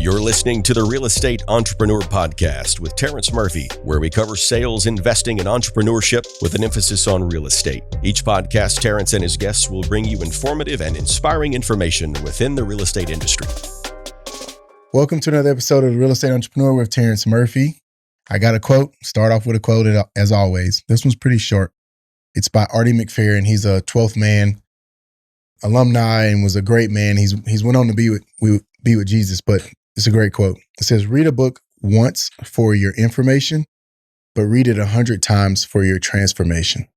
You're listening to the Real Estate Entrepreneur Podcast with Terrence Murphy, where we cover sales, investing, and entrepreneurship with an emphasis on real estate. Each podcast, Terrence and his guests will bring you informative and inspiring information within the real estate industry. Welcome to another episode of the Real Estate Entrepreneur with Terrence Murphy. I got a quote. Start off with a quote as always. This one's pretty short. It's by Artie McFerrin. He's a 12th man alumni and was a great man. He's went on to be with Jesus, but it's a great quote. It says, "Read a book once for your information, but read it 100 times for your transformation."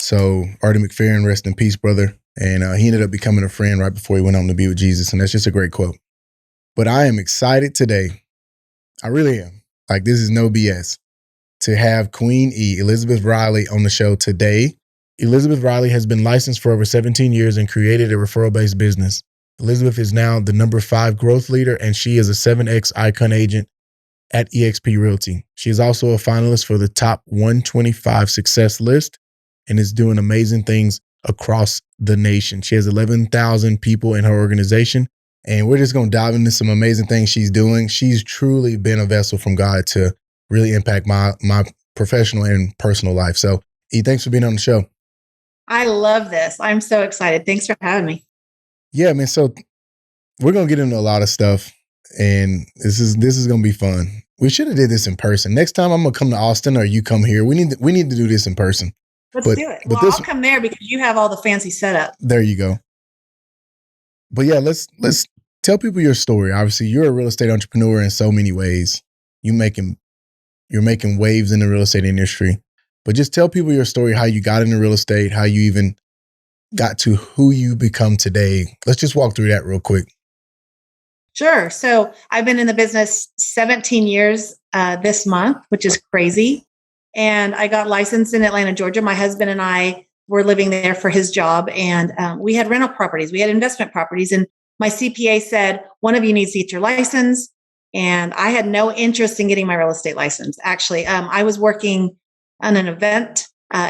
So Artie McFerrin, rest in peace, brother. And he ended up becoming a friend right before he went on to be with Jesus. And that's just a great quote. But I am excited today. I really am. Like, this is no BS. To have Queen E, Elizabeth Riley, on the show today. Elizabeth Riley has been licensed for over 17 years and created a referral-based business. Elizabeth is now the number 5 growth leader, and she is a 7X Icon agent at eXp Realty. She is also a finalist for the top 125 success list and is doing amazing things across the nation. She has 11,000 people in her organization, and we're just going to dive into some amazing things she's doing. She's truly been a vessel from God to really impact my professional and personal life. So, E, thanks for being on the show. I love this. I'm so excited. Thanks for having me. Yeah, man. So we're going to get into a lot of stuff, and this is going to be fun. We should have did this in person. Next time I'm going to come to Austin, or you come here. We need to do this in person. Let's do it. Well, I'll come there because you have all the fancy setup. There you go. But yeah, let's tell people your story. Obviously, you're a real estate entrepreneur in so many ways. You're making waves in the real estate industry. But just tell people your story, how you got into real estate, how you even got to who you become today. Let's just walk through that real quick. Sure. So I've been in the business 17 years this month, which is crazy. And I got licensed in Atlanta, Georgia. My husband and I were living there for his job. And we had rental properties. We had investment properties. And my CPA said, one of you needs to get your license. And I had no interest in getting my real estate license. Actually, I was working on an event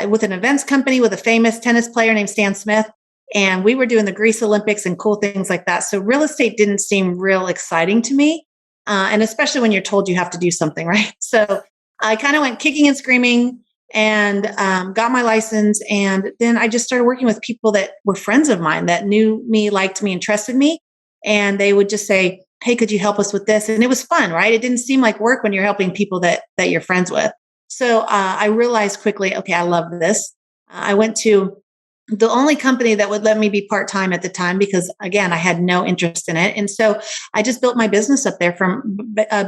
with an events company with a famous tennis player named Stan Smith. And we were doing the Greece Olympics and cool things like that. So real estate didn't seem real exciting to me. And especially when you're told you have to do something, right? So I kind of went kicking and screaming and got my license. And then I just started working with people that were friends of mine that knew me, liked me, and trusted me. And they would just say, "Hey, could you help us with this?" And it was fun, right? It didn't seem like work when you're helping people that you're friends with. So I realized quickly, okay, I love this. I went to the only company that would let me be part-time at the time because, again, I had no interest in it. And so I just built my business up there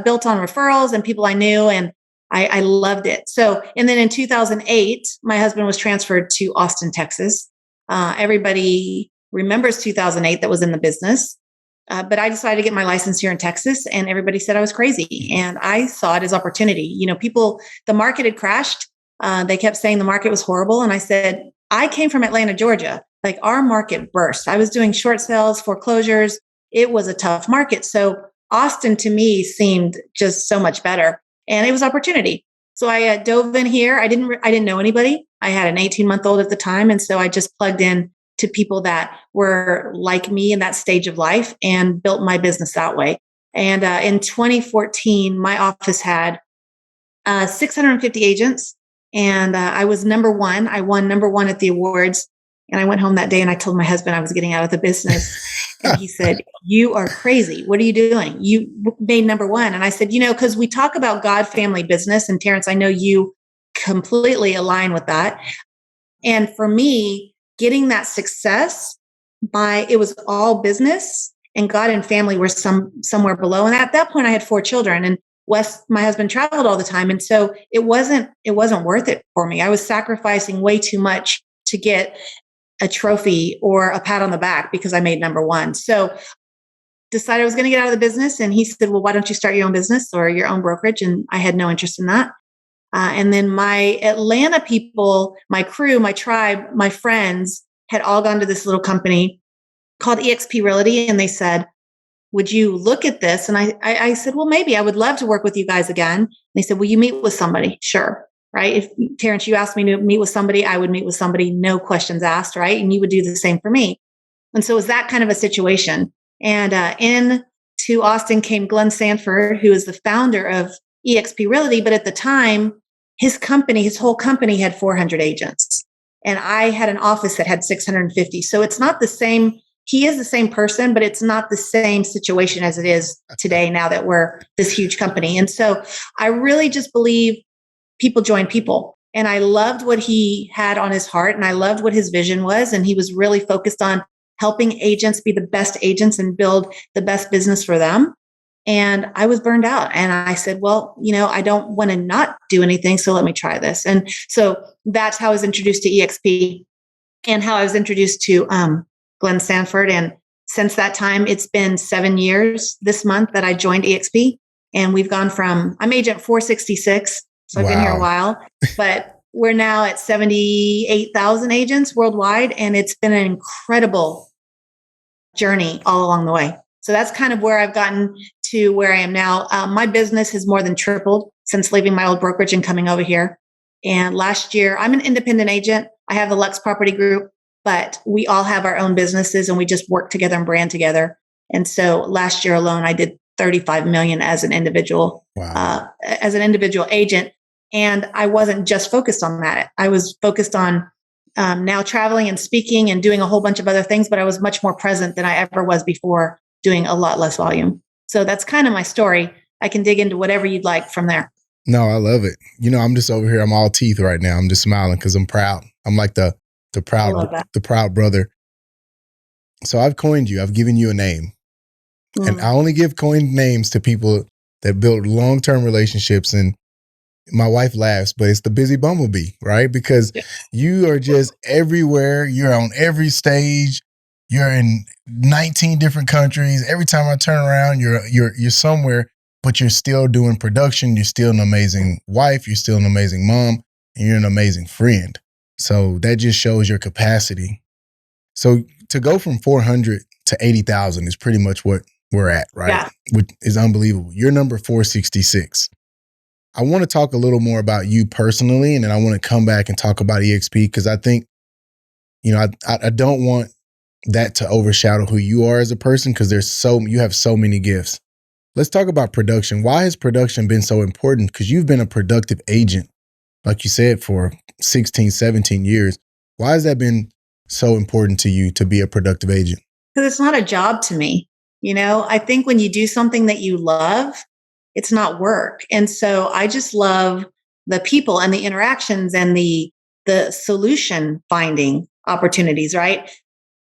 built on referrals and people I knew, and I loved it. So, and then in 2008, my husband was transferred to Austin, Texas. Everybody remembers 2008 that was in the business. But I decided to get my license here in Texas, and everybody said I was crazy. And I saw it as opportunity. You know, the market had crashed. They kept saying the market was horrible. And I said, I came from Atlanta, Georgia. Like, our market burst. I was doing short sales, foreclosures. It was a tough market. So Austin to me seemed just so much better. And it was opportunity. So I dove in here. I didn't know anybody. I had an 18-month-old at the time. And so I just plugged in to people that were like me in that stage of life and built my business that way. And in 2014, my office had 650 agents, and I was number one. I won number one at the awards. And I went home that day and I told my husband I was getting out of the business. And he said, "You are crazy. What are you doing? You made number one." And I said, because we talk about God, family, business. And Terrence, I know you completely align with that. And for me, getting that success it was all business, and God and family were somewhere below. And at that point I had 4 children, and my husband traveled all the time. And so it wasn't worth it for me. I was sacrificing way too much to get a trophy or a pat on the back because I made number one. So decided I was going to get out of the business. And he said, "Well, why don't you start your own business or your own brokerage?" And I had no interest in that. And then my Atlanta people, my crew, my tribe, my friends had all gone to this little company called eXp Realty. And they said, "Would you look at this?" And I said, "Well, maybe. I would love to work with you guys again." And they said, "Will you meet with somebody?" Sure. Right. If Terrence, you asked me to meet with somebody, I would meet with somebody, no questions asked. Right. And you would do the same for me. And so it was that kind of a situation. And in to Austin came Glenn Sanford, who is the founder of eXp Realty. But at the time, his whole company had 400 agents. And I had an office that had 650. So it's not the same. He is the same person, but it's not the same situation as it is today now that we're this huge company. And so I really just believe people join people. And I loved what he had on his heart, and I loved what his vision was. And he was really focused on helping agents be the best agents and build the best business for them. And I was burned out. And I said, well, I don't want to not do anything. So let me try this. And so that's how I was introduced to eXp and how I was introduced to Glenn Sanford. And since that time, it's been 7 years this month that I joined eXp. And we've gone I'm agent 466. So I've been here a while, but we're now at 78,000 agents worldwide. And it's been an incredible journey all along the way. So that's kind of where I've gotten to where I am now. My business has more than tripled since leaving my old brokerage and coming over here. And last year, I'm an independent agent. I have the Lux Property Group, but we all have our own businesses and we just work together and brand together. And so last year alone, I did 35 million as an individual, agent. And I wasn't just focused on that. I was focused on now traveling and speaking and doing a whole bunch of other things, but I was much more present than I ever was before, doing a lot less volume. So that's kind of my story. I can dig into whatever you'd like from there. No, I love it. I'm just over here. I'm all teeth right now. I'm just smiling because I'm proud. I'm like the proud brother. So I've coined you. I've given you a name. And I only give coined names to people that build long-term relationships. And my wife laughs, but it's the busy Bumblebee, right? Because you are just everywhere. You're on every stage. You're in 19 different countries. Every time I turn around, you're somewhere, but you're still doing production. You're still an amazing wife. You're still an amazing mom, and you're an amazing friend. So that just shows your capacity. So to go from 400 to 80,000 is pretty much what we're at, right? Yeah. Which is unbelievable. You're number 466. I want to talk a little more about you personally, and then I want to come back and talk about eXp because I think, I don't want that to overshadow who you are as a person because you have so many gifts. Let's talk about production. Why has production been so important? Because you've been a productive agent, like you said, for 16, 17 years. Why has that been so important to you to be a productive agent? Because it's not a job to me. I think when you do something that you love, it's not work. And so I just love the people and the interactions and the solution finding opportunities, right?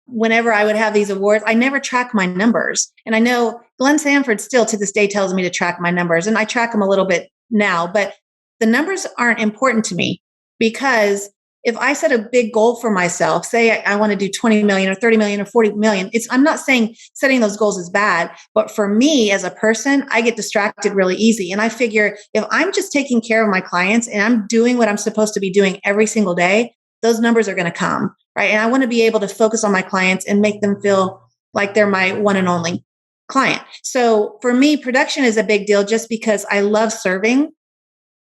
Whenever I would have these awards, I never track my numbers. And I know Glenn Sanford still to this day tells me to track my numbers, and I track them a little bit now, but the numbers aren't important to me because if I set a big goal for myself, say I want to do 20 million or 30 million or 40 million, I'm not saying setting those goals is bad, but for me as a person, I get distracted really easy. And I figure if I'm just taking care of my clients and I'm doing what I'm supposed to be doing every single day, those numbers are going to come, right? And I want to be able to focus on my clients and make them feel like they're my one and only client. So for me, production is a big deal just because I love serving.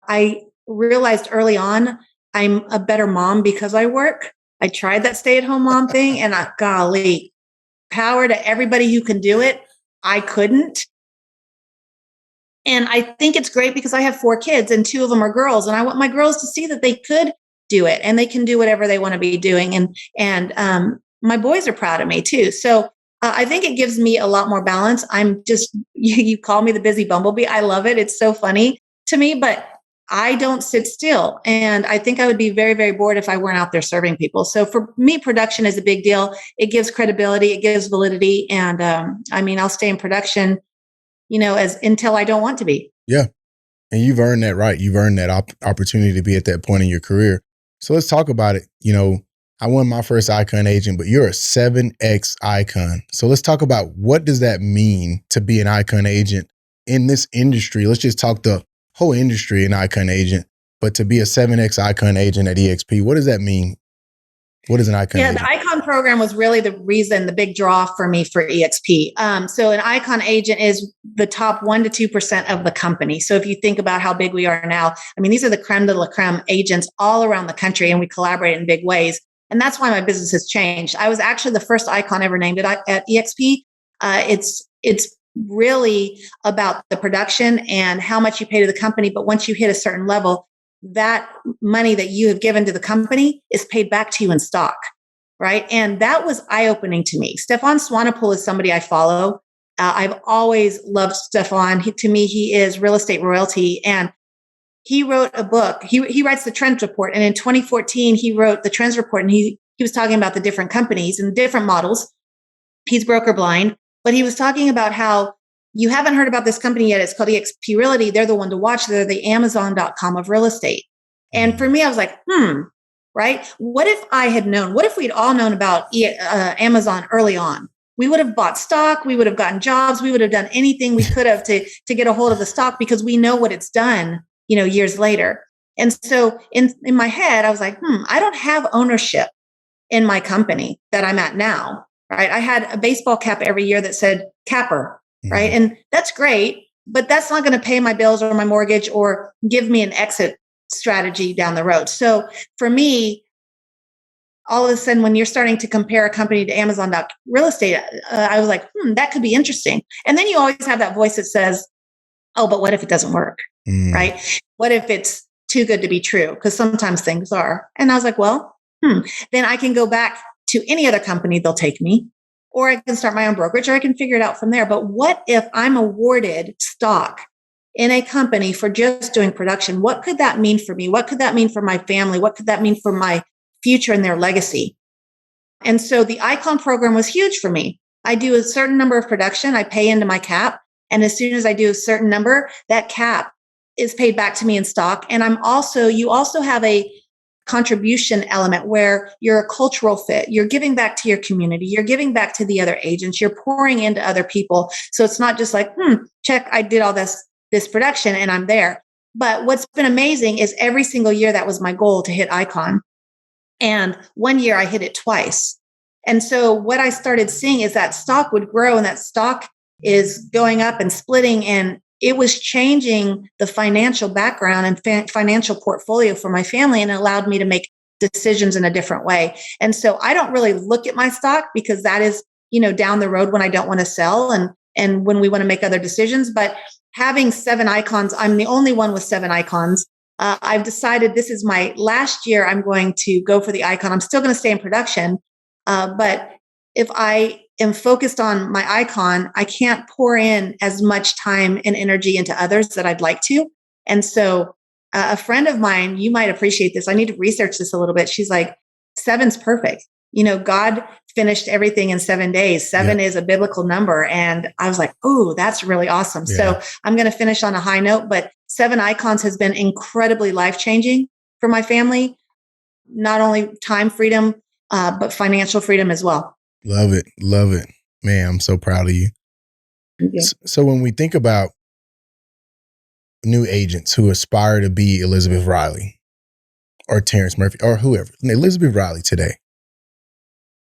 I realized early on, I'm a better mom because I work. I tried that stay-at-home mom thing and golly, power to everybody who can do it. I couldn't. And I think it's great because I have 4 kids and 2 of them are girls. And I want my girls to see that they could do it and they can do whatever they want to be doing. And my boys are proud of me too. So I think it gives me a lot more balance. I'm just, you call me the busy Bumblebee. I love it. It's so funny to me, but I don't sit still. And I think I would be very, very bored if I weren't out there serving people. So for me, production is a big deal. It gives credibility. It gives validity. And I'll stay in production, until I don't want to be. Yeah. And you've earned that right. You've earned that opportunity to be at that point in your career. So let's talk about it. I won my first icon agent, but you're a 7X icon. So let's talk about what does that mean to be an icon agent in this industry? Let's just talk the whole industry, an icon agent, but to be a 7X icon agent at eXp, what does that mean? What is an icon agent? The icon program was really the big draw for me for eXp. So an icon agent is the top 1% to 2% of the company. So if you think about how big we are now, these are the creme de la creme agents all around the country, and we collaborate in big ways. And that's why my business has changed. I was actually the first icon ever named at eXp. It's really about the production and how much you pay to the company. But once you hit a certain level, that money that you have given to the company is paid back to you in stock. Right. And that was eye-opening to me. Stefan Swanepoel is somebody I follow. I've always loved Stefan. To me, he is real estate royalty. And he wrote a book. He writes the Trends Report. And in 2014, he wrote the Trends Report. And he was talking about the different companies and different models. He's broker blind, but he was talking about how you haven't heard about this company yet. It's called eXp Realty. They're the one to watch. They're the Amazon.com of real estate. And for me, I was like, right? What if I had known? What if we'd all known about Amazon early on? We would have bought stock. We would have gotten jobs. We would have done anything we could have to get a hold of the stock because we know what it's done, years later. And so in my head, I was like, I don't have ownership in my company that I'm at now, right? I had a baseball cap every year that said capper, right? And that's great, but that's not going to pay my bills or my mortgage or give me an exit strategy down the road. So for me, all of a sudden, when you're starting to compare a company to Amazon.real estate, I was like, that could be interesting. And then you always have that voice that says, oh, but what if it doesn't work, right? What if it's too good to be true? Because sometimes things are. And I was like, well, then I can go back to any other company, they'll take me, or I can start my own brokerage, or I can figure it out from there. But what if I'm awarded stock in a company for just doing production? What could that mean for me? What could that mean for my family? What could that mean for my future and their legacy? And so the Icon program was huge for me. I do a certain number of production, I pay into my cap. And as soon as I do a certain number, that cap is paid back to me in stock. And you also have a contribution element where you're a cultural fit. You're giving back to your community. You're giving back to the other agents. You're pouring into other people. So it's not just like, check, I did all this production and I'm there. But what's been amazing is every single year that was my goal to hit Icon. And one year I hit it twice. And so what I started seeing is that stock would grow and that stock is going up and splitting. And it was changing the financial background and financial portfolio for my family and allowed me to make decisions in a different way. And so I don't really look at my stock because that is, down the road when I don't want to sell and when we want to make other decisions. But having 7 icons, I'm the only one with 7 icons. I've decided this is my last year. I'm going to go for the Icon. I'm still going to stay in production. But if I am focused on my Icon, I can't pour in as much time and energy into others that I'd like to. And so a friend of mine, you might appreciate this. I need to research this a little bit. She's like, 7's perfect. God finished everything in 7 days. 7 is a biblical number. And I was like, oh, that's really awesome. Yeah. So I'm going to finish on a high note, but 7 icons has been incredibly life-changing for my family. Not only time freedom, but financial freedom as well. Love it. Love it. Man, I'm so proud of you. So when we think about new agents who aspire to be Elizabeth Riley or Terrence Murphy or whoever, Elizabeth Riley today,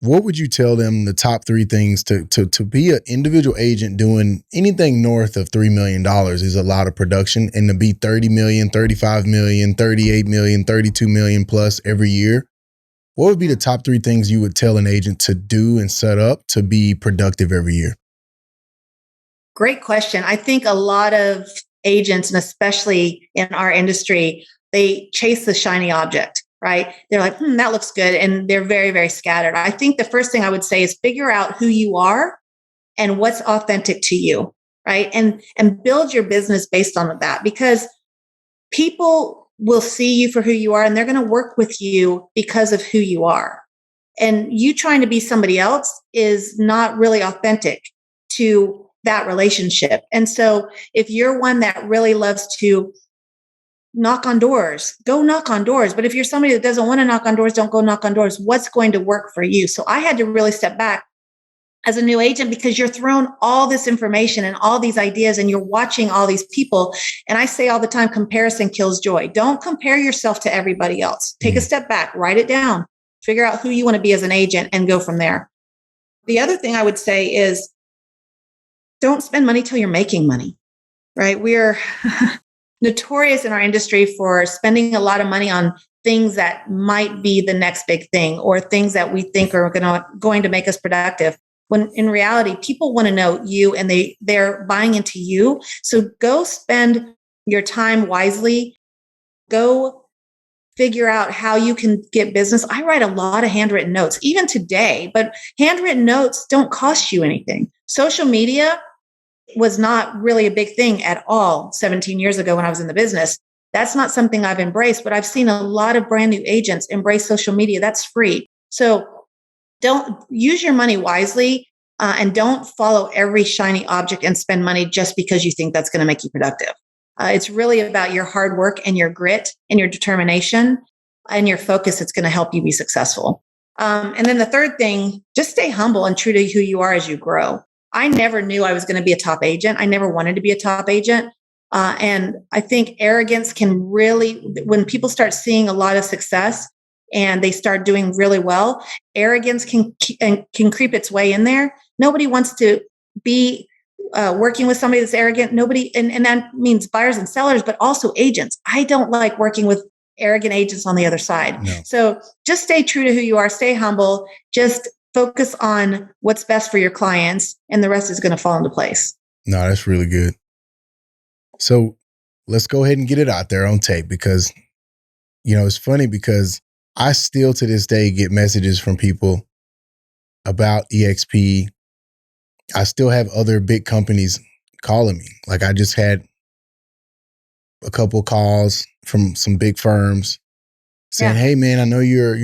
what would you tell them the top 3 things to be an individual agent doing anything north of $3 million is a lot of production, and to be 30 million, 35 million, 38 million, 32 million plus every year? What would be the top 3 things you would tell an agent to do and set up to be productive every year? Great question. I think a lot of agents, and especially in our industry, they chase the shiny object. Right? They're like, that looks good. And they're very, very scattered. I think the first thing I would say is figure out who you are and what's authentic to you, right? And build your business based on that, because people will see you for who you are and they're going to work with you because of who you are. And you trying to be somebody else is not really authentic to that relationship. And so if you're one that really loves to knock on doors, go knock on doors. But if you're somebody that doesn't want to knock on doors, don't go knock on doors. What's going to work for you? So I had to really step back as a new agent because you're thrown all this information and all these ideas and you're watching all these people. And I say all the time, comparison kills joy. Don't compare yourself to everybody else. Take a step back, write it down, figure out who you want to be as an agent and go from there. The other thing I would say is don't spend money till you're making money, right? We're notorious in our industry for spending a lot of money on things that might be the next big thing or things that we think are going to make us productive. when in reality, people want to know you and they're buying into you. So go spend your time wisely. Go figure out how you can get business. I write a lot of handwritten notes, even today, but handwritten notes don't cost you anything. Social media was not really a big thing at all 17 years ago when I was in the business. That's not something I've embraced, but I've seen a lot of brand new agents embrace social media. That's free. So don't use your money wisely and don't follow every shiny object and spend money just because you think that's going to make you productive. It's really about your hard work and your grit and your determination and your focus that's going to help you be successful. And then the third thing, just stay humble and true to who you are as you grow. I never knew I was going to be a top agent. I never wanted to be a top agent. And I think arrogance can really, when people start seeing a lot of success and they start doing really well, arrogance can creep its way in there. Nobody wants to be working with somebody that's arrogant. Nobody, and that means buyers and sellers, but also agents. I don't like working with arrogant agents on the other side. No. So just stay true to who you are, stay humble, just focus on what's best for your clients, and the rest is going to fall into place. No, that's really good. So let's go ahead and get it out there on tape because, it's funny because I still to this day get messages from people about EXP. I still have other big companies calling me. Like I just had a couple calls from some big firms saying, Hey man, I know you're,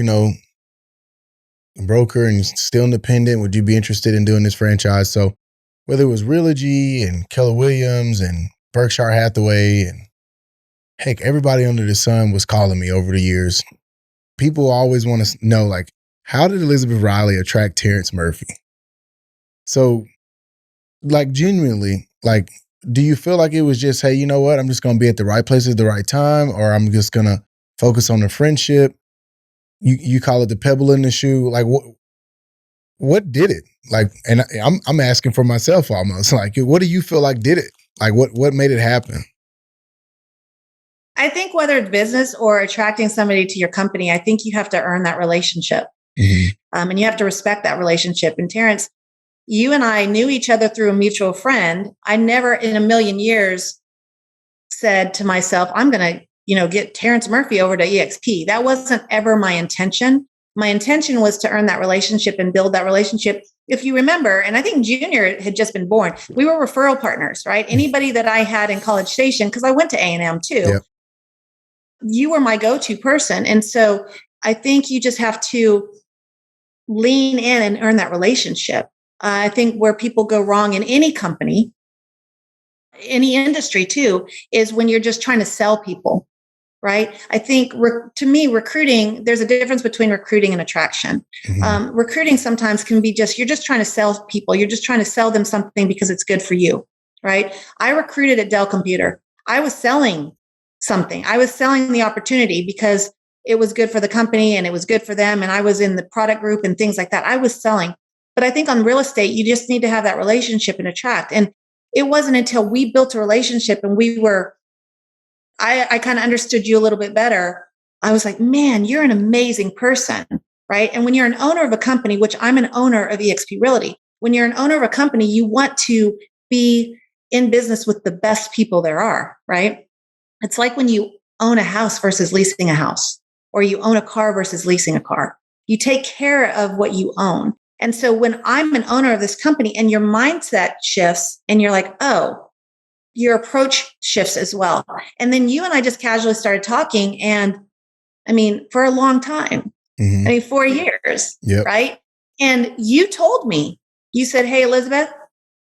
a broker and still independent. Would you be interested in doing this franchise? So whether it was Realogy and Keller Williams and Berkshire Hathaway and heck, everybody under the sun was calling me over the years. People always want to know, like, how did Elizabeth Riley attract Terrence Murphy? So, like, genuinely, like, do you feel like it was just, hey, you know what? I'm just going to be at the right place at the right time, or I'm just going to focus on the friendship? You call it the pebble in the shoe. Like, what did it? Like, and I'm asking for myself almost. Like, what do you feel like did it? Like, what made it happen? I think whether it's business or attracting somebody to your company, I think you have to earn that relationship. Mm-hmm. And you have to respect that relationship. And Terrence, you and I knew each other through a mutual friend. I never in a million years said to myself, I'm going to, get Terrence Murphy over to EXP. That wasn't ever my intention. My intention was to earn that relationship and build that relationship. If you remember, and I think Junior had just been born, we were referral partners, right? Anybody that I had in College Station, because I went to A&M too, yep. You were my go-to person. And so I think you just have to lean in and earn that relationship. I think where people go wrong in any company, any industry too, is when you're just trying to sell people, right? I think to me, recruiting, there's a difference between recruiting and attraction. Mm-hmm. Recruiting sometimes can be you're just trying to sell people. You're just trying to sell them something because it's good for you, right? I recruited at Dell Computer. I was selling something. I was selling the opportunity because it was good for the company and it was good for them. And I was in the product group and things like that. I was selling. But I think on real estate, you just need to have that relationship and attract. And it wasn't until we built a relationship and I kind of understood you a little bit better. I was like, man, you're an amazing person, right? And when you're an owner of a company, which I'm an owner of eXp Realty, when you're an owner of a company, you want to be in business with the best people there are, right? It's like when you own a house versus leasing a house, or you own a car versus leasing a car. You take care of what you own. And so when I'm an owner of this company and your mindset shifts and you're like, oh, your approach shifts as well. And then you and I just casually started talking. And for a long time, 4 years, yep. Right? And you told me, you said, hey, Elizabeth,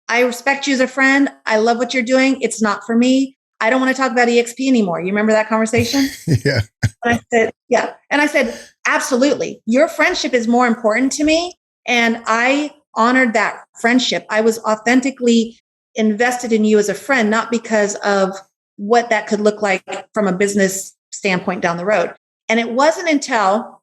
I respect you as a friend. I love what you're doing. It's not for me. I don't want to talk about EXP anymore. You remember that conversation? Yeah. And I said, yeah. And I said, absolutely. Your friendship is more important to me. And I honored that friendship. I was authentically invested in you as a friend, not because of what that could look like from a business standpoint down the road. And it wasn't until,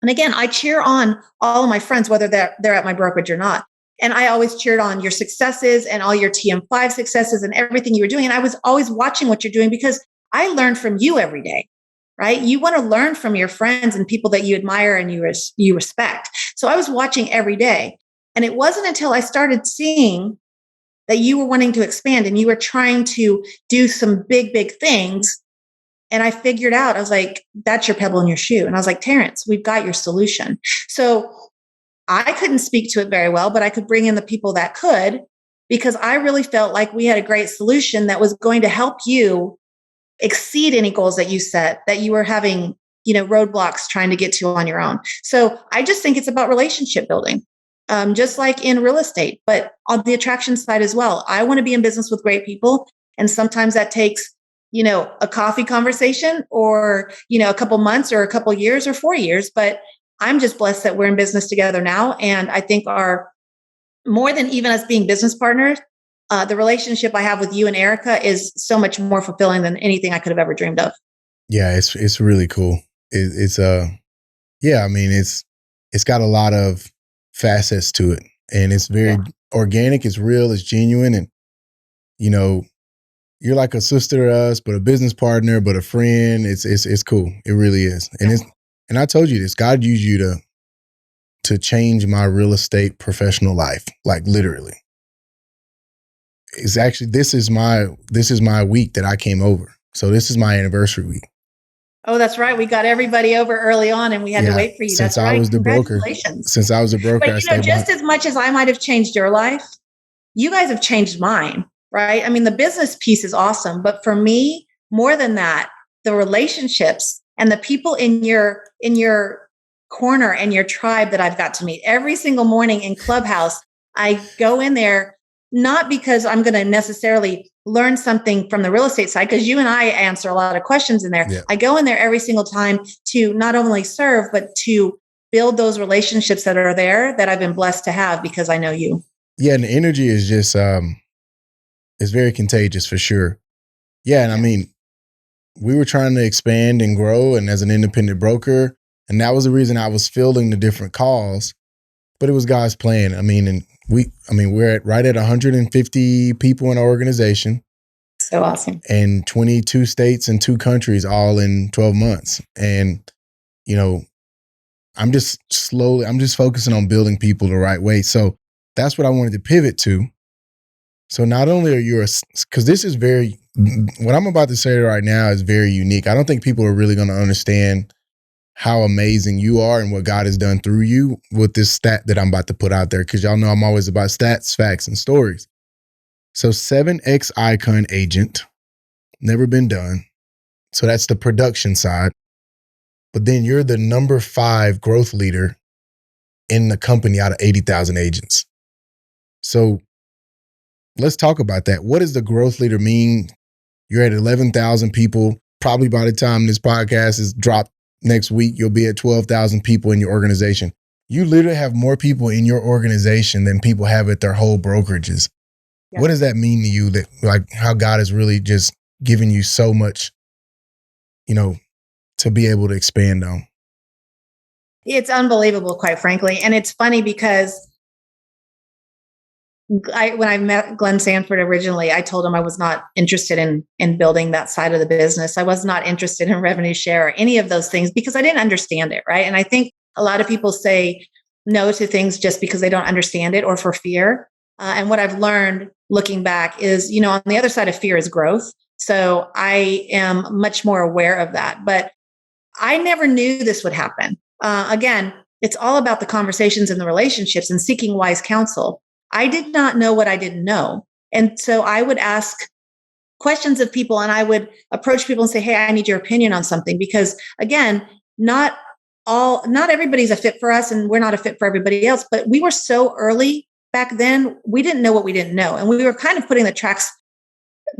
and again, I cheer on all of my friends, whether they're at my brokerage or not. And I always cheered on your successes and all your TM5 successes and everything you were doing. And I was always watching what you're doing because I learned from you every day, right? You want to learn from your friends and people that you admire and you respect. So I was watching every day. And it wasn't until I started seeing that you were wanting to expand and you were trying to do some big, big things. And I figured out, I was like, that's your pebble in your shoe. And I was like, Terrence, we've got your solution. So I couldn't speak to it very well, but I could bring in the people that could, because I really felt like we had a great solution that was going to help you exceed any goals that you set, that you were having, roadblocks trying to get to on your own. So I just think it's about relationship building, just like in real estate, but on the attraction side as well. I want to be in business with great people. And sometimes that takes, a coffee conversation or, a couple months or a couple years or 4 years. But I'm just blessed that we're in business together now. And I think our more than even us being business partners, the relationship I have with you and Erica is so much more fulfilling than anything I could have ever dreamed of. Yeah, it's really cool. It's got a lot of facets to it, and it's very organic. It's real. It's genuine, and you're like a sister to us, but a business partner, but a friend. It's cool. It really is, and I told you this. God used you to change my real estate professional life, like literally. It's actually this is my week that I came over. So this is my anniversary week. Oh, that's right. We got everybody over early on and we had to wait for you. Since I was the broker. Since I was a broker. But just as much as I might have changed your life, you guys have changed mine, right? I mean, the business piece is awesome. But for me, more than that, the relationships and the people in your corner and your tribe that I've got to meet every single morning in Clubhouse, I go in there not because I'm going to necessarily learn something from the real estate side, because you and I answer a lot of questions in there. Yeah. I go in there every single time to not only serve, but to build those relationships that are there that I've been blessed to have because I know you. Yeah. And the energy is just, it's very contagious for sure. Yeah. And I mean, we were trying to expand and grow, and as an independent broker, and that was the reason I was fielding the different calls, but it was God's plan. I mean, we're right at 150 people in our organization. So awesome. And 22 states and 2 countries all in 12 months. And, I'm just focusing on building people the right way. So that's what I wanted to pivot to. So not only are you because this is what I'm about to say right now is very unique. I don't think people are really going to understand how amazing you are and what God has done through you with this stat that I'm about to put out there. Because y'all know I'm always about stats, facts, and stories. So 7X Icon agent, never been done. So that's the production side. But then you're the number 5 growth leader in the company out of 80,000 agents. So let's talk about that. What does the growth leader mean? You're at 11,000 people. Probably by the time this podcast is dropped next week, you'll be at 12,000 people in your organization. You literally have more people in your organization than people have at their whole brokerages. Yeah. What does that mean to you, that like how God has really just given you so much, to be able to expand on? It's unbelievable, quite frankly. And it's funny because when I met Glenn Sanford originally, I told him I was not interested in building that side of the business. I was not interested in revenue share or any of those things because I didn't understand it, right? And I think a lot of people say no to things just because they don't understand it or for fear. And what I've learned looking back is, on the other side of fear is growth. So I am much more aware of that. But I never knew this would happen. Again, it's all about the conversations and the relationships and seeking wise counsel. I did not know what I didn't know. And so I would ask questions of people and I would approach people and say, hey, I need your opinion on something. Because again, not everybody's a fit for us and we're not a fit for everybody else. But we were so early back then, we didn't know what we didn't know. And we were kind of putting the tracks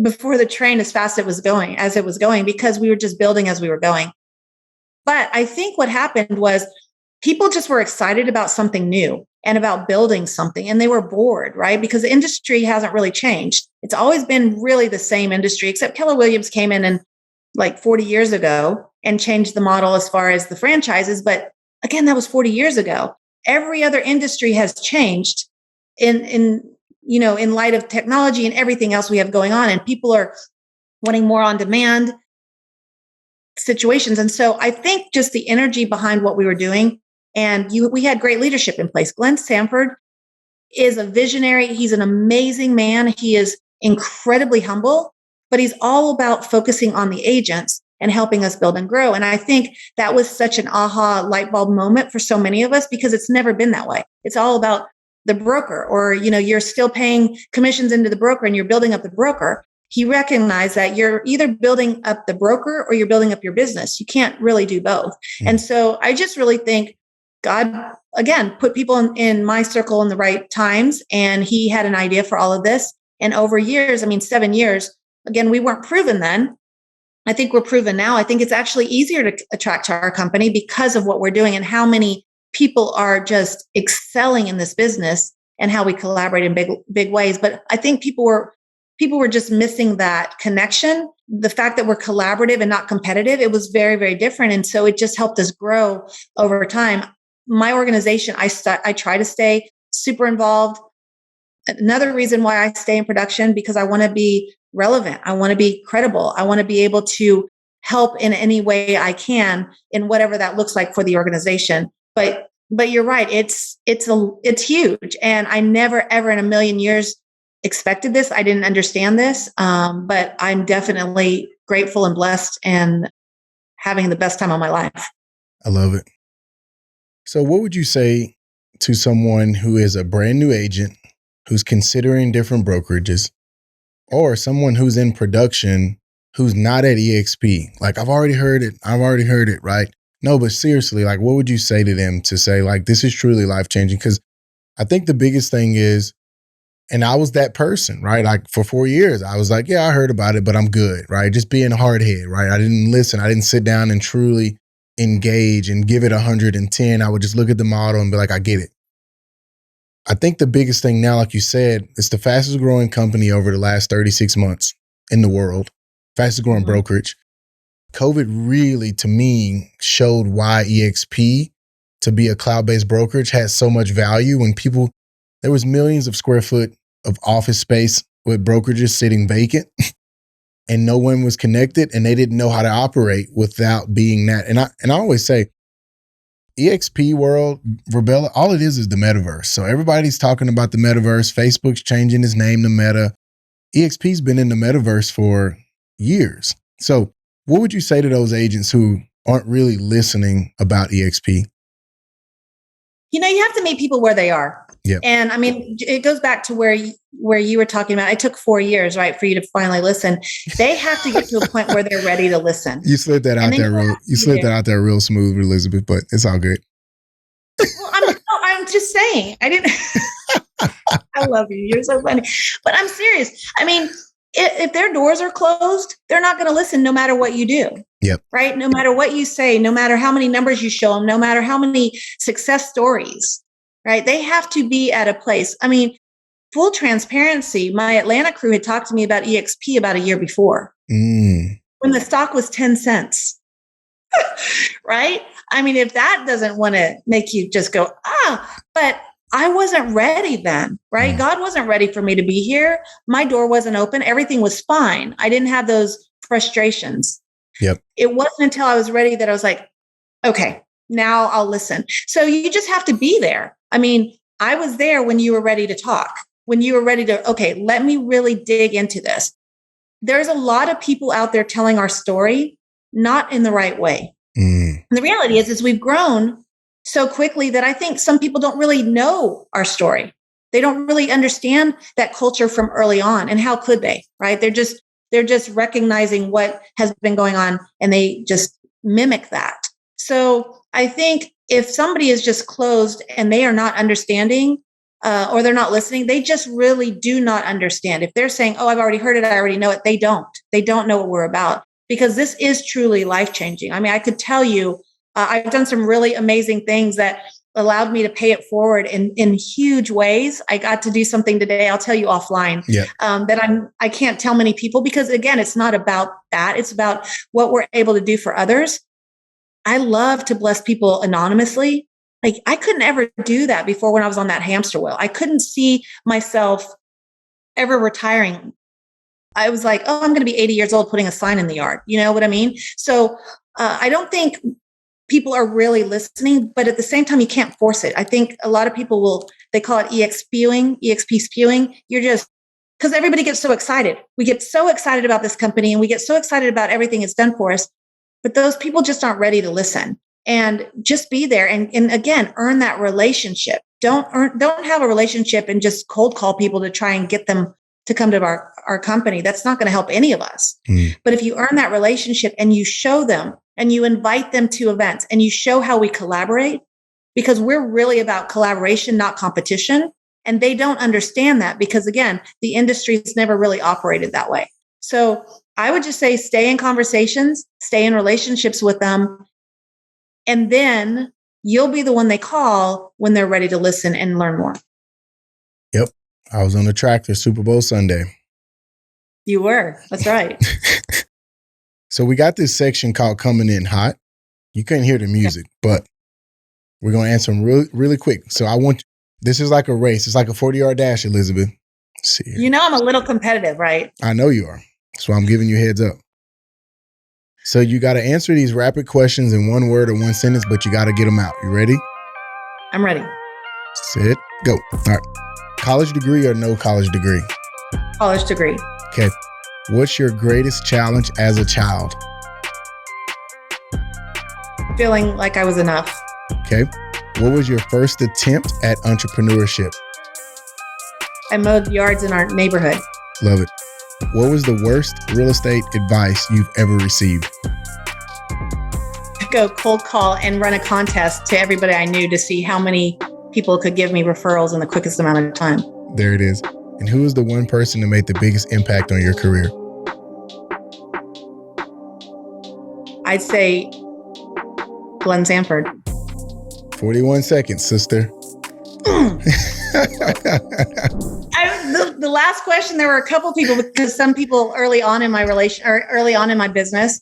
before the train as fast as it was going, because we were just building as we were going. But I think what happened was people just were excited about something new and about building something, and they were bored, right? Because the industry hasn't really changed. It's always been really the same industry, except Keller Williams came in like 40 years ago and changed the model as far as the franchises. But again, that was 40 years ago. Every other industry has changed in light of technology and everything else we have going on, and people are wanting more on demand situations. And so I think just the energy behind what we were doing, and we had great leadership in place. Glenn Sanford is a visionary. He's an amazing man. He is incredibly humble, but he's all about focusing on the agents and helping us build and grow. And I think that was such an aha light bulb moment for so many of us, because it's never been that way. It's all about the broker, or, you're still paying commissions into the broker and you're building up the broker. He recognized that you're either building up the broker or you're building up your business. You can't really do both. And so I just really think God, again, put people in my circle in the right times. And he had an idea for all of this. And over years, 7 years, again, we weren't proven then. I think we're proven now. I think it's actually easier to attract to our company because of what we're doing and how many people are just excelling in this business and how we collaborate in big ways. But I think people were just missing that connection. The fact that we're collaborative and not competitive, it was very, very different. And so it just helped us grow over time. My organization, I try to stay super involved. Another reason why I stay in production, because I want to be relevant. I want to be credible. I want to be able to help in any way I can in whatever that looks like for the organization. But you're right. It's huge. And I never, ever in a million years expected this. I didn't understand this. But I'm definitely grateful and blessed and having the best time of my life. I love it. So what would you say to someone who is a brand new agent, who's considering different brokerages, or someone who's in production, who's not at EXP? Like, I've already heard it, right? No, but seriously, like, what would you say to them to say, like, this is truly life-changing? Because I think the biggest thing is, and I was that person, right? Like, for 4 years, I was like, yeah, I heard about it, but I'm good, right? Just being a hard head, right? I didn't listen. I didn't sit down and truly engage and give it 110. I would just look at the model and be like, I get it. I think the biggest thing now, like you said, it's the fastest growing company over the last 36 months in the world, fastest growing brokerage. COVID really, to me, showed why EXP, to be a cloud-based brokerage, has so much value. When there was millions of square foot of office space with brokerages sitting vacant and no one was connected, and they didn't know how to operate without being that. And I always say, EXP world, Rebella, all it is the metaverse. So everybody's talking about the metaverse. Facebook's changing its name to Meta. EXP's been in the metaverse for years. So what would you say to those agents who aren't really listening about EXP? You have to meet people where they are. Yeah. And it goes back to where you were talking about. It took 4 years, right, for you to finally listen. They have to get to a point where they're ready to listen. You slid that out there real smooth, Elizabeth, but it's all good. Well, I'm just saying. I didn't. I love you. You're so funny. But I'm serious. If their doors are closed, they're not going to listen no matter what you do. Yep. Right? No matter what you say, no matter how many numbers you show them, no matter how many success stories, right? They have to be at a place. Full transparency, my Atlanta crew had talked to me about EXP about a year before when the stock was 10 cents, right? If that doesn't want to make you just go, but I wasn't ready then, right? God wasn't ready for me to be here. My door wasn't open. Everything was fine. I didn't have those frustrations. Yep. It wasn't until I was ready that I was like, okay, now I'll listen. So you just have to be there. I was there when you were ready to talk, when you were ready to, okay, let me really dig into this. There's a lot of people out there telling our story, not in the right way. And the reality is we've grown so quickly that I think some people don't really know our story. They don't really understand that culture from early on. And how could they, right? They're just recognizing what has been going on and they just mimic that. So I think if somebody is just closed and they are not understanding or they're not listening, they just really do not understand. If they're saying, oh, I've already heard it, I already know it, they don't know what we're about, because this is truly life-changing. I could tell you, I've done some really amazing things that allowed me to pay it forward in huge ways. I got to do something today, I'll tell you offline, that I can't tell many people, because again, it's not about that. It's about what we're able to do for others. I love to bless people anonymously. Like, I couldn't ever do that before when I was on that hamster wheel. I couldn't see myself ever retiring. I was like, oh, I'm going to be 80 years old putting a sign in the yard. You know what I mean? So I don't think people are really listening, but at the same time, you can't force it. I think a lot of people they call it EXP spewing. You're just, because everybody gets so excited. We get so excited about this company and we get so excited about everything it's done for us, but those people just aren't ready to listen. And just be there and again, earn that relationship. Don't have a relationship and just cold call people to try and get them to come to our company. That's not going to help any of us. But if you earn that relationship and you show them and you invite them to events and you show how we collaborate, because we're really about collaboration, not competition. And they don't understand that because, again, the industry's never really operated that way. So I would just say stay in conversations, stay in relationships with them, and then you'll be the one they call when they're ready to listen and learn more. Yep. I was on the tractor Super Bowl Sunday. You were. That's right. So we got this section called Coming In Hot. You couldn't hear the music, but we're going to answer them really, really quick. So this is like a race. It's like a 40-yard dash, Elizabeth. Let's see here. You know I'm a little competitive, right? I know you are. So I'm giving you a heads up. So you got to answer these rapid questions in one word or one sentence, but you got to get them out. You ready? I'm ready. Set, go. All right. College degree or no college degree? College degree. Okay. What's your greatest challenge as a child? Feeling like I was enough. Okay. What was your first attempt at entrepreneurship? I mowed yards in our neighborhood. Love it. What was the worst real estate advice you've ever received? Go cold call and run a contest to everybody I knew to see how many people could give me referrals in the quickest amount of time. There it is. And who is the one person that made the biggest impact on your career? I'd say Glenn Sanford. 41 seconds, sister. The last question, there were a couple people, because some people early on in my business,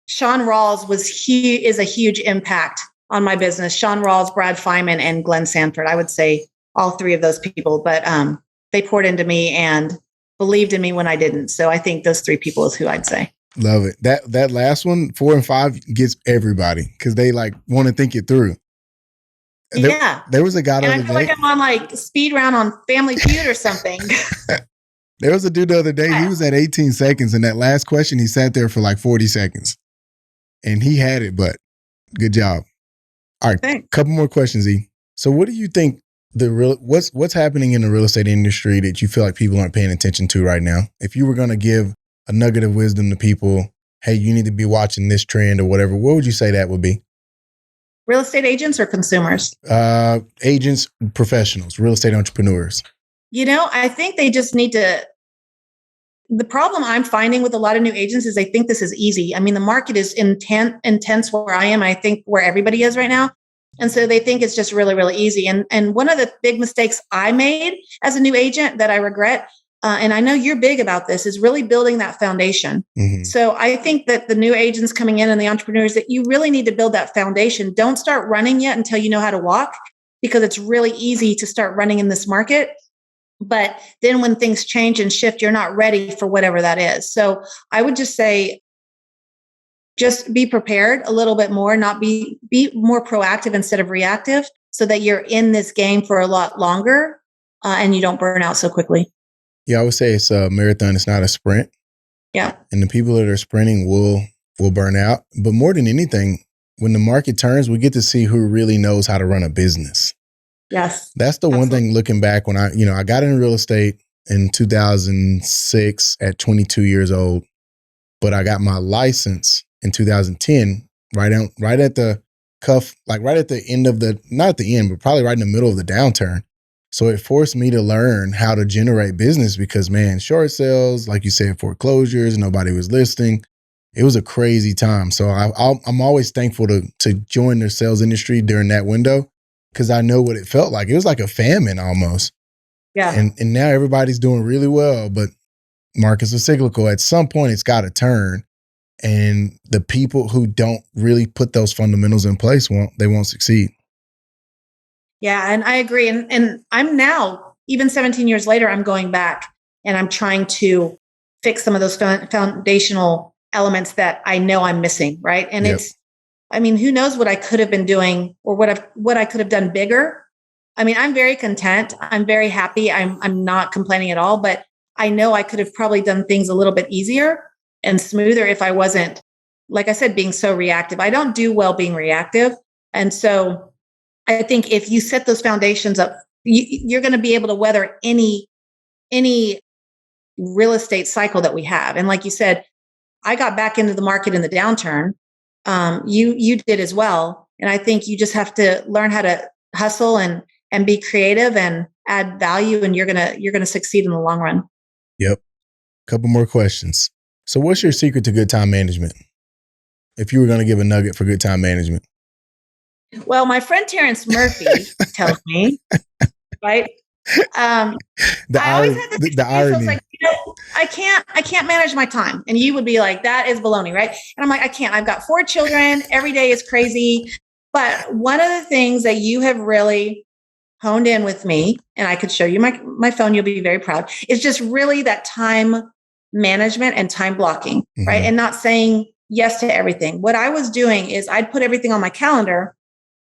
Sean Rawls is a huge impact on my business. Sean Rawls, Brad Feynman, and Glenn Sanford. I would say all three of those people, but they poured into me and believed in me when I didn't. So I think those three people is who I'd say. Love it. That last one, 4 and 5, gets everybody because they like want to think it through. There was a guy the other day. I feel like I'm on like speed round on Family Feud or something. There was a dude the other day. He was at 18 seconds, and that last question, he sat there for like 40 seconds, and he had it. But good job. All right, thanks. Couple more questions, E. So, what do you think what's happening in the real estate industry that you feel like people aren't paying attention to right now? If you were going to give a nugget of wisdom to people, hey, you need to be watching this trend or whatever, what would you say that would be? Real estate agents or consumers? Agents, professionals, real estate entrepreneurs. I think they just need to. The problem I'm finding with a lot of new agents is they think this is easy. I mean, the market is intense where I am. I think where everybody is right now. And so they think it's just really, really easy. And one of the big mistakes I made as a new agent that I regret, and I know you're big about this, is really building that foundation. Mm-hmm. So I think that the new agents coming in and the entrepreneurs, that you really need to build that foundation. Don't start running yet until you know how to walk, because it's really easy to start running in this market. But then when things change and shift, you're not ready for whatever that is. So I would just say, just be prepared a little bit more, not be more proactive instead of reactive, so that you're in this game for a lot longer and you don't burn out so quickly. Yeah, I would say it's a marathon. It's not a sprint. Yeah. And the people that are sprinting will burn out. But more than anything, when the market turns, we get to see who really knows how to run a business. Yes. That's the one thing looking back when I got into real estate in 2006 at 22 years old, but I got my license in 2010, right at the cuff, like right at the end of not at the end, but probably right in the middle of the downturn. So it forced me to learn how to generate business because, man, short sales, like you said, foreclosures, nobody was listing. It was a crazy time. So I'm always thankful to join the sales industry during that window, because I know what it felt like. It was like a famine almost. Yeah. And now everybody's doing really well, but markets are cyclical. At some point, it's got to turn. And the people who don't really put those fundamentals in place won't succeed. Yeah, and I agree. And I'm now, even 17 years later, I'm going back and I'm trying to fix some of those foundational elements that I know I'm missing, right? And I mean, who knows what I could have been doing or what I could have done bigger. I mean, I'm very content. I'm very happy. I'm not complaining at all, but I know I could have probably done things a little bit easier and smoother if I wasn't, like I said, being so reactive. I don't do well being reactive. And so I think if you set those foundations up, you're going to be able to weather any real estate cycle that we have. And like you said, I got back into the market in the downturn. You did as well. And I think you just have to learn how to hustle and be creative and add value, and you're gonna succeed in the long run. Yep. Couple more questions. So what's your secret to good time management? If you were going to give a nugget for good time management. Well, my friend Terrence Murphy tells me, right? I always had the irony. I was like, I can't manage my time. And you would be like, that is baloney, right? And I'm like, I can't. I've got 4 children. Every day is crazy. But one of the things that you have really honed in with me, and I could show you my phone, you'll be very proud, is just really that time management and time blocking, right? And not saying yes to everything. What I was doing is I'd put everything on my calendar,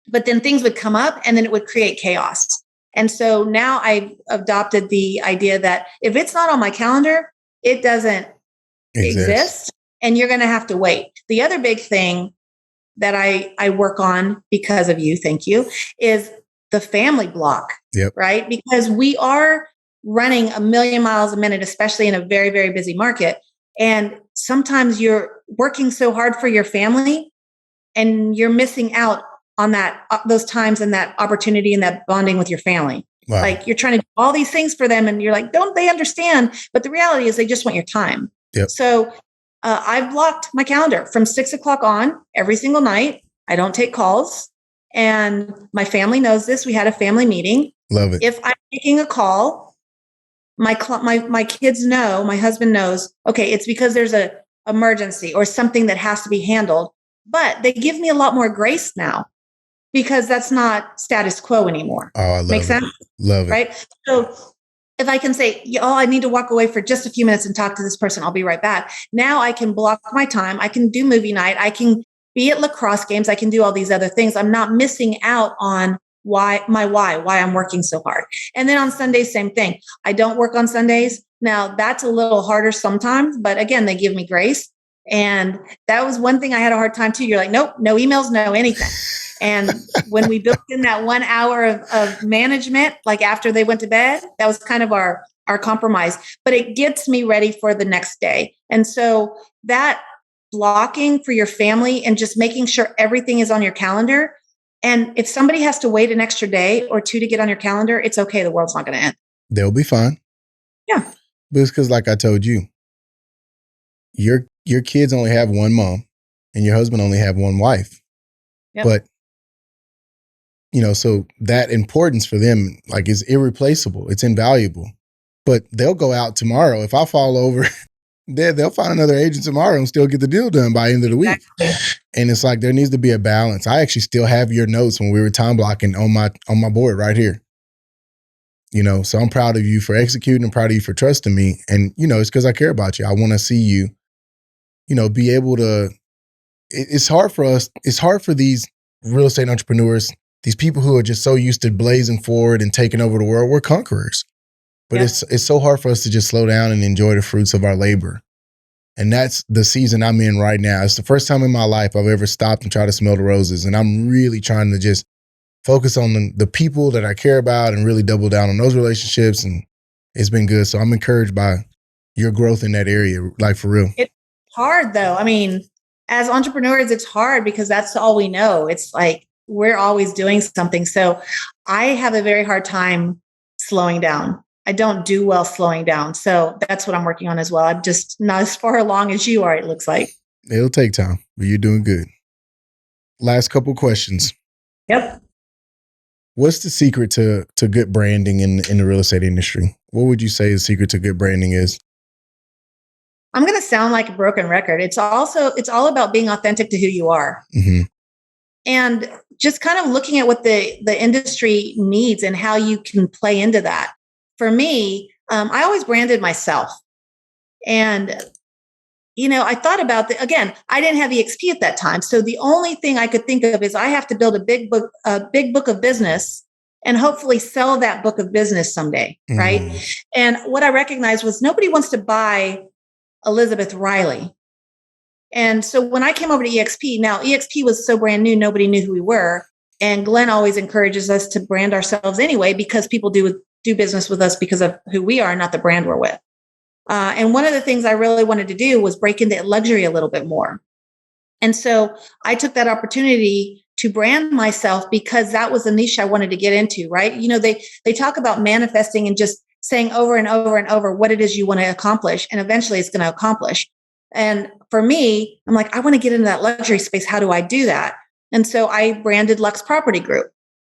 but then things would come up and then it would create chaos. And so now I've adopted the idea that if it's not on my calendar, it doesn't exist, and you're going to have to wait. The other big thing that I work on because of you, thank you, is the family block, right? Because we are running 1,000,000 miles a minute, especially in a very, very busy market. And sometimes you're working so hard for your family and you're missing out on that, those times and that opportunity and that bonding with your family. Wow. Like you're trying to do all these things for them and you're like, don't they understand? But the reality is they just want your time. So I've blocked my calendar from 6 o'clock on every single night. I don't take calls. And my family knows this. We had a family meeting. Love it. If I'm taking a call, my kids know, my husband knows, okay, it's because there's a emergency or something that has to be handled. But they give me a lot more grace now because that's not status quo anymore. Oh, I love it. Make sense? Love it. Right? So if I can say, oh, I need to walk away for just a few minutes and talk to this person, I'll be right back. Now I can block my time. I can do movie night. I can be at lacrosse games. I can do all these other things. I'm not missing out on why I'm working so hard. And then on Sundays, same thing. I don't work on Sundays. Now that's a little harder sometimes, but again, they give me grace. And that was one thing I had a hard time too. You're like, nope, no emails, no anything. And when we built in that 1 hour of management, like after they went to bed, that was kind of our compromise, but it gets me ready for the next day. And so that blocking for your family and just making sure everything is on your calendar. And if somebody has to wait an extra day or 2 to get on your calendar, it's okay. The world's not going to end. They'll be fine. Yeah. But it's because, like I told you, your kids only have one mom and your husband only have one wife. But, so that importance for them, like, is irreplaceable. It's invaluable. But they'll go out tomorrow. If I fall over, they'll find another agent tomorrow and still get the deal done by the end of the week. Exactly. And it's like there needs to be a balance. I actually still have your notes when we were time blocking on my board right here. So I'm proud of you for executing. I'm proud of you for trusting me. And, it's because I care about you. I want to see you, be able to, it's hard for us. It's hard for these real estate entrepreneurs, these people who are just so used to blazing forward and taking over the world. We're conquerors. But it's so hard for us to just slow down and enjoy the fruits of our labor. And that's the season I'm in right now. It's the first time in my life I've ever stopped and tried to smell the roses. And I'm really trying to just focus on the people that I care about and really double down on those relationships. And it's been good. So I'm encouraged by your growth in that area, like for real. It's hard though. I mean, as entrepreneurs, it's hard because that's all we know. It's like we're always doing something. So I have a very hard time slowing down. I don't do well slowing down. So that's what I'm working on as well. I'm just not as far along as you are, it looks like. It'll take time, but you're doing good. Last couple questions. Yep. What's the secret to good branding in the real estate industry? What would you say the secret to good branding is? I'm going to sound like a broken record. It's all about being authentic to who you are. Mm-hmm. And just kind of looking at what the industry needs and how you can play into that. For me, I always branded myself. And, I thought about that again. I didn't have EXP at that time. So the only thing I could think of is I have to build a big book of business and hopefully sell that book of business someday. Right. And what I recognized was nobody wants to buy Elizabeth Riley. And so when I came over to EXP, now EXP was so brand new, nobody knew who we were. And Glenn always encourages us to brand ourselves anyway, because people do business with us because of who we are, not the brand we're with. And one of the things I really wanted to do was break into luxury a little bit more. And so I took that opportunity to brand myself because that was a niche I wanted to get into, right? They talk about manifesting and just saying over and over and over what it is you want to accomplish. And eventually it's going to accomplish. And for me, I'm like, I want to get into that luxury space. How do I do that? And so I branded Lux Property Group.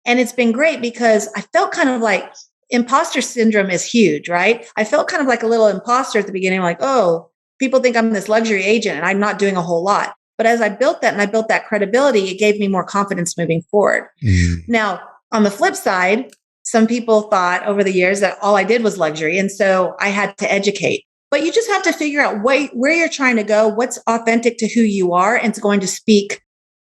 And it's been great because I felt kind of like imposter syndrome is huge, right? I felt kind of like a little imposter at the beginning, like, oh, people think I'm this luxury agent and I'm not doing a whole lot. But as I built that and I built that credibility, it gave me more confidence moving forward. Now, on the flip side, some people thought over the years that all I did was luxury. And so I had to educate. But you just have to figure out where you're trying to go, what's authentic to who you are, and it's going to speak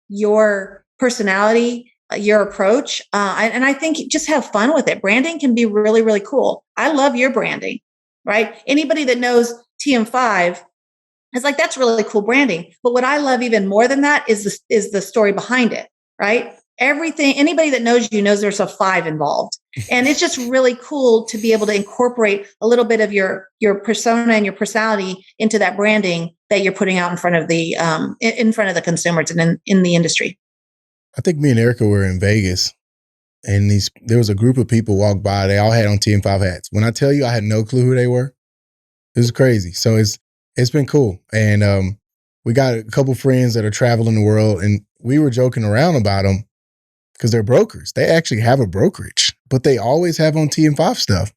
your personality, your approach. And I think just have fun with it. Branding can be really, really cool. I love your branding, right? Anybody that knows TM5 is like, that's really cool branding. But what I love even more than that is the story behind it, right? Anybody that knows you knows there's a 5 involved. And it's just really cool to be able to incorporate a little bit of your persona and your personality into that branding that you're putting out in front of the consumers and in the industry. I think me and Erica were in Vegas, and there was a group of people walked by. They all had on TM5 hats. When I tell you I had no clue who they were, it was crazy. So it's been cool. And we got a couple friends that are traveling the world, and we were joking around about them because they're brokers. They actually have a brokerage, but they always have on TM5 stuff.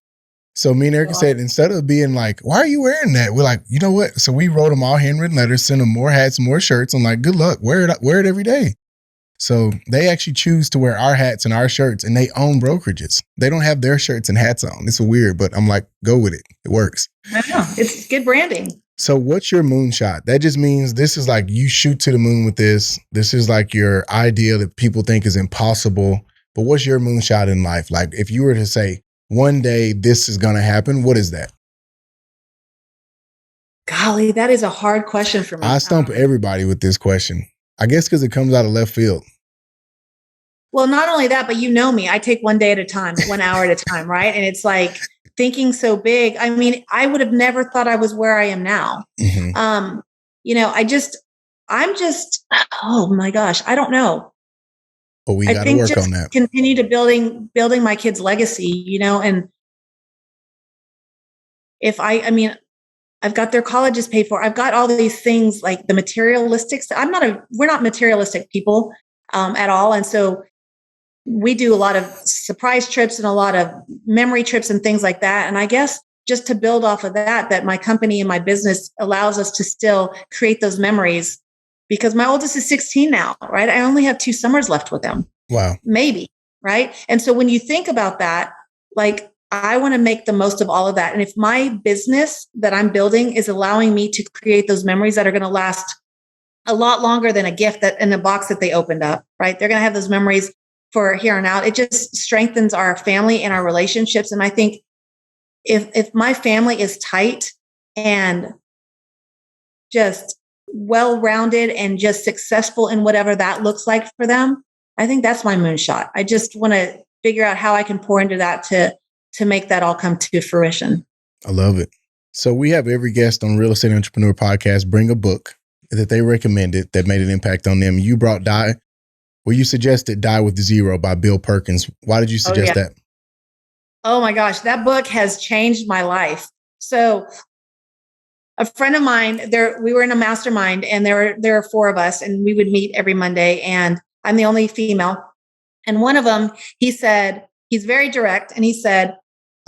So me and Erica said, instead of being like, why are you wearing that? We're like, you know what? So we wrote them all handwritten letters, sent them more hats, more shirts. I'm like, good luck. Wear it every day. So they actually choose to wear our hats and our shirts, and they own brokerages. They don't have their shirts and hats on. It's weird, but I'm like, go with it. It works. I know. It's good branding. So what's your moonshot? That just means this is like you shoot to the moon with this. This is like your idea that people think is impossible. But what's your moonshot in life? Like if you were to say, one day this is going to happen, what is that? Golly, that is a hard question for me. I stump everybody with this question. I guess because it comes out of left field. Well, not only that, but you know me, I take one day at a time, 1 hour at a time, right? And it's like thinking so big. I mean, I would have never thought I was where I am now. Mm-hmm. I'm just, oh my gosh, I don't know. But we got to work on that. Continue to building my kids' legacy, and if I've got their colleges paid for. I've got all these things like the materialistic. We're not materialistic people at all. And so we do a lot of surprise trips and a lot of memory trips and things like that. And I guess just to build off of that my company and my business allows us to still create those memories, because my oldest is 16 now, right? I only have 2 summers left with him. Wow. Maybe. Right. And so when you think about that, like, I want to make the most of all of that. And if my business that I'm building is allowing me to create those memories that are going to last a lot longer than a gift that in a box that they opened up, right? They're going to have those memories for here on out. It just strengthens our family and our relationships. And I think if my family is tight and just well-rounded and just successful in whatever that looks like for them, I think that's my moonshot. I just want to figure out how I can pour into that to make that all come to fruition. I love it. So we have every guest on Real Estate Entrepreneur Podcast bring a book that they recommended that made an impact on them. You brought you suggested Die with Zero by Bill Perkins. Why did you suggest that? Oh my gosh, that book has changed my life. So a friend of mine, we were in a mastermind, and there are 4 of us, and we would meet every Monday, and I'm the only female. And one of them, he said, he's very direct, and he said,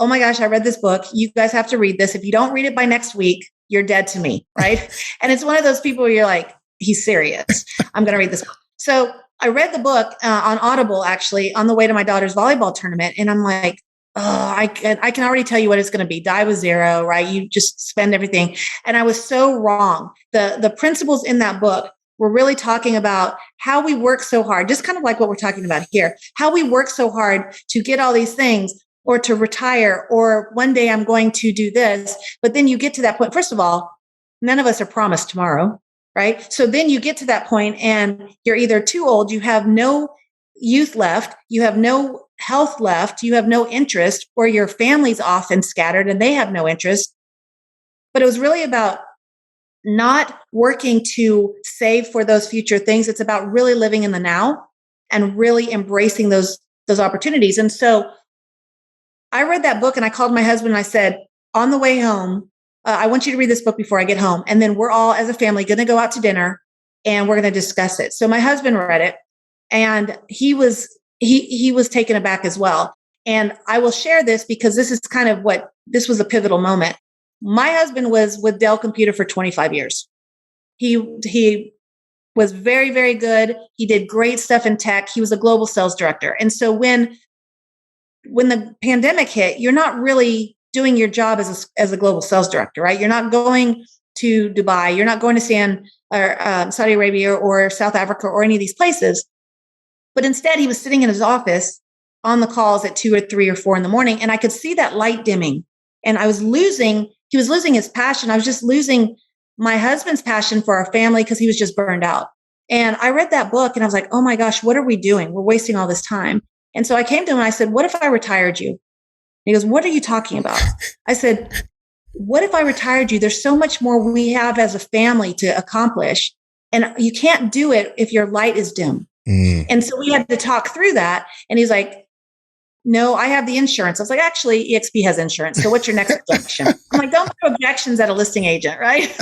oh my gosh, I read this book. You guys have to read this. If you don't read it by next week, you're dead to me, right? And it's one of those people where you're like, he's serious. I'm going to read this book. So I read the book on Audible, actually, on the way to my daughter's volleyball tournament. And I'm like, I can already tell you what it's going to be. Die with zero, right? You just spend everything. And I was so wrong. The principles in that book were really talking about how we work so hard, just kind of like what we're talking about here, how we work so hard to get all these things or to retire, or one day I'm going to do this. But then you get to that point. First of all, none of us are promised tomorrow, right? So then you get to that point and you're either too old, you have no youth left, you have no health left, you have no interest, or your family's off and scattered and they have no interest. But it was really about not working to save for those future things. It's about really living in the now and really embracing those opportunities. And so I read that book and I called my husband and I said, on the way home, I want you to read this book before I get home. And then we're all as a family going to go out to dinner and we're going to discuss it. So my husband read it and he was taken aback as well. And I will share this because this is kind of this was a pivotal moment. My husband was with Dell Computer for 25 years. He was very, very good. He did great stuff in tech. He was a global sales director. And so when the pandemic hit, you're not really doing your job as a global sales director, right? You're not going to Dubai. You're not going to Saudi Arabia or South Africa or any of these places. But instead, he was sitting in his office on the calls at 2 or 3 or 4 in the morning. And I could see that light dimming. And he was losing his passion. I was just losing my husband's passion for our family because he was just burned out. And I read that book and I was like, oh my gosh, what are we doing? We're wasting all this time. And so I came to him and I said, what if I retired you? And he goes, what are you talking about? I said, what if I retired you? There's so much more we have as a family to accomplish. And you can't do it if your light is dim. And so we had to talk through that. And he's like, no, I have the insurance. I was like, actually, EXP has insurance. So what's your next objection? I'm like, don't put objections at a listing agent, right?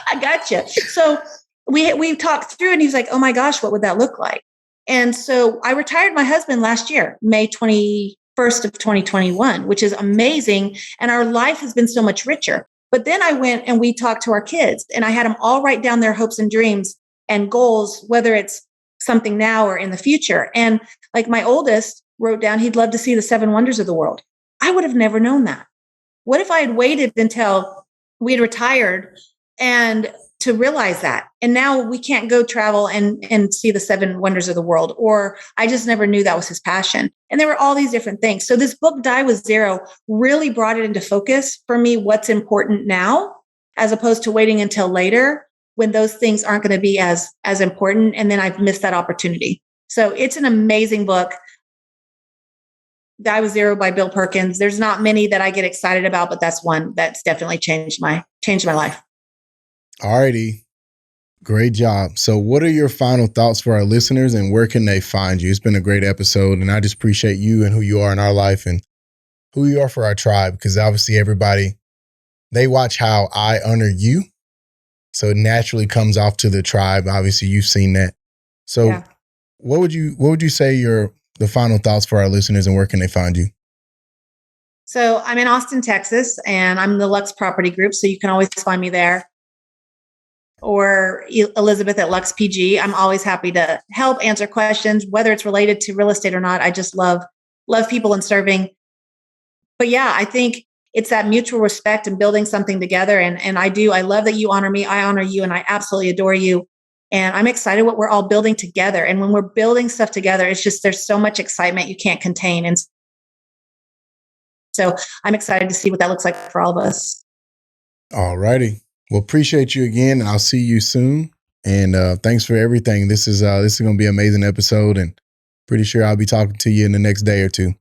I got you. So we talked through and he's like, oh my gosh, what would that look like? And so I retired my husband last year, May 21st of 2021, which is amazing. And our life has been so much richer. But then I went and we talked to our kids and I had them all write down their hopes and dreams and goals, whether it's something now or in the future. And like my oldest wrote down, he'd love to see the 7 wonders of the world. I would have never known that. What if I had waited until we had retired and to realize that? And now we can't go travel and see the 7 wonders of the world, or I just never knew that was his passion. And there were all these different things. So this book, Die with Zero, really brought it into focus for me, what's important now, as opposed to waiting until later when those things aren't going to be as important. And then I've missed that opportunity. So it's an amazing book. Die with Zero by Bill Perkins. There's not many that I get excited about, but that's one that's definitely changed my life. Alrighty. Great job. So what are your final thoughts for our listeners and where can they find you? It's been a great episode and I just appreciate you and who you are in our life and who you are for our tribe, because obviously everybody, they watch how I honor you. So it naturally comes off to the tribe. Obviously you've seen that. So yeah. What would you say the final thoughts for our listeners and where can they find you? So I'm in Austin, Texas, and I'm the Lux Property Group. So you can always find me there. Or Elizabeth at luxepg. I'm always happy to help answer questions, whether it's related to real estate or not. I just love people and serving. But yeah, I think it's that mutual respect and building something together. And I love that you honor me. I honor you and I absolutely adore you. And I'm excited what we're all building together. And when we're building stuff together, it's just, there's so much excitement you can't contain. And so I'm excited to see what that looks like for all of us. All righty. Well, appreciate you again, and I'll see you soon. And thanks for everything. This is going to be an amazing episode, and pretty sure I'll be talking to you in the next day or two.